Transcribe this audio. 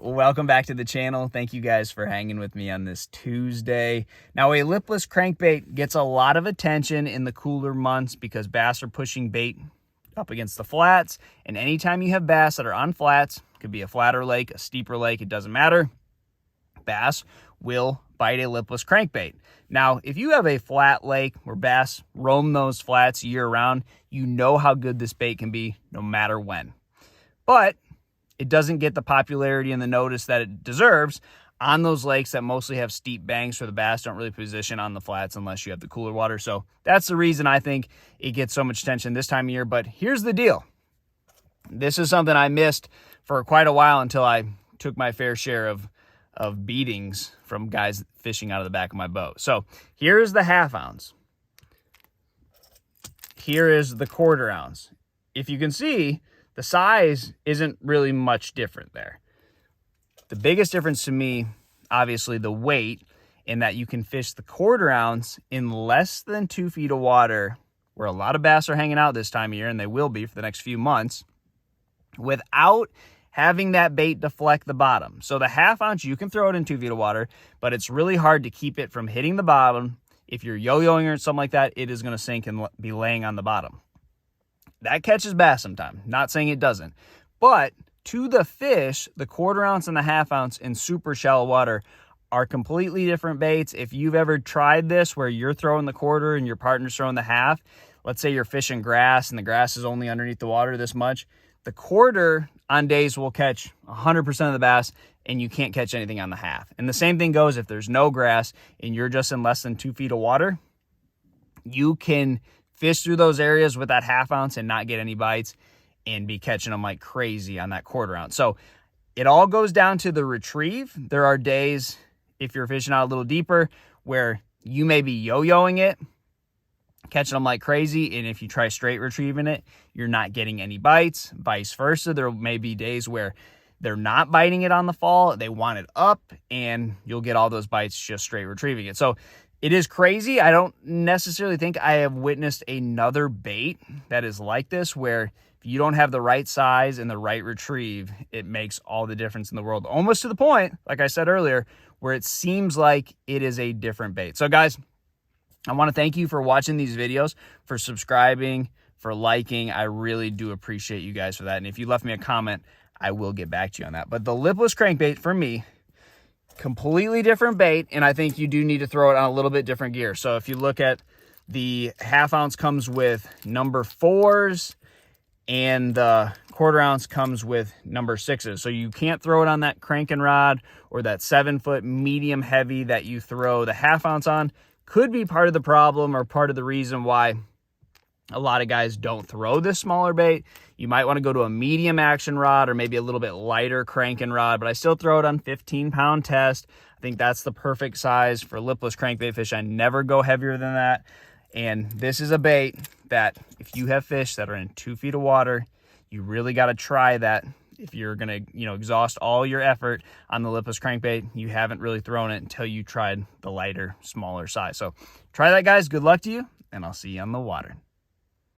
Welcome back to the channel. Thank you guys for hanging with me on this Tuesday. Now, a lipless crankbait gets a lot of attention in the cooler months because bass are pushing bait up against the flats. And anytime you have bass that are on flats, could be a flatter lake, a steeper lake, it doesn't matter, bass will bite a lipless crankbait. Now, if you have a flat lake where bass roam those flats year round, you know how good this bait can be no matter when. But it doesn't get the popularity and the notice that it deserves on those lakes that mostly have steep banks where the bass don't really position on the flats unless you have the cooler water. So that's the reason I think it gets so much attention this time of year. But here's the deal. This is something I missed for quite a while until I took my fair share of beatings from guys fishing out of the back of my boat. So here's the 1/2 ounce. Here is the 1/4 ounce. If you can see, the size isn't really much different there. The biggest difference to me, obviously the weight, in that you can fish the 1/4 ounce in less than 2 feet of water, where a lot of bass are hanging out this time of year, and they will be for the next few months, without having that bait deflect the bottom. So the 1/2 ounce, you can throw it in 2 feet of water, but it's really hard to keep it from hitting the bottom. If you're yo-yoing or something like that, it is going to sink and be laying on the bottom. That catches bass sometime. Not saying it doesn't. But to the fish, the 1/4 ounce and the 1/2 ounce in super shallow water are completely different baits. If you've ever tried this where you're throwing the 1/4 and your partner's throwing the 1/2, let's say you're fishing grass and the grass is only underneath the water this much, the 1/4 on days will catch 100% of the bass and you can't catch anything on the 1/2. And the same thing goes if there's no grass and you're just in less than 2 feet of water, you can fish through those areas with that 1/2 ounce and not get any bites and be catching them like crazy on that 1/4 ounce. So it all goes down to the retrieve. There are days, if you're fishing out a little deeper, where you may be yo-yoing it, catching them like crazy, and if you try straight retrieving it, you're not getting any bites. Vice versa, there may be days where they're not biting it on the fall, they want it up, and you'll get all those bites just straight retrieving it. So it is crazy. I don't necessarily think I have witnessed another bait that is like this, where if you don't have the right size and the right retrieve, it makes all the difference in the world. Almost to the point, like I said earlier, where it seems like it is a different bait. So guys, I want to thank you for watching these videos, for subscribing, for liking. I really do appreciate you guys for that. And if you left me a comment, I will get back to you on that. But the lipless crankbait, for me, completely different bait, and I think you do need to throw it on a little bit different gear. So if you look at the 1/2 ounce comes with number 4s and the 1/4 ounce comes with number 6s. So you can't throw it on that cranking rod or that 7-foot medium heavy that you throw the 1/2 ounce on. Could be part of the problem or part of the reason why a lot of guys don't throw this smaller bait. You might want to go to a medium action rod or maybe a little bit lighter cranking rod, but I still throw it on 15-pound test. I think that's the perfect size for lipless crankbait fish. I never go heavier than that. And this is a bait that if you have fish that are in 2 feet of water, you really got to try that. If you're going to, exhaust all your effort on the lipless crankbait, you haven't really thrown it until you tried the lighter, smaller size. So try that, guys. Good luck to you, and I'll see you on the water.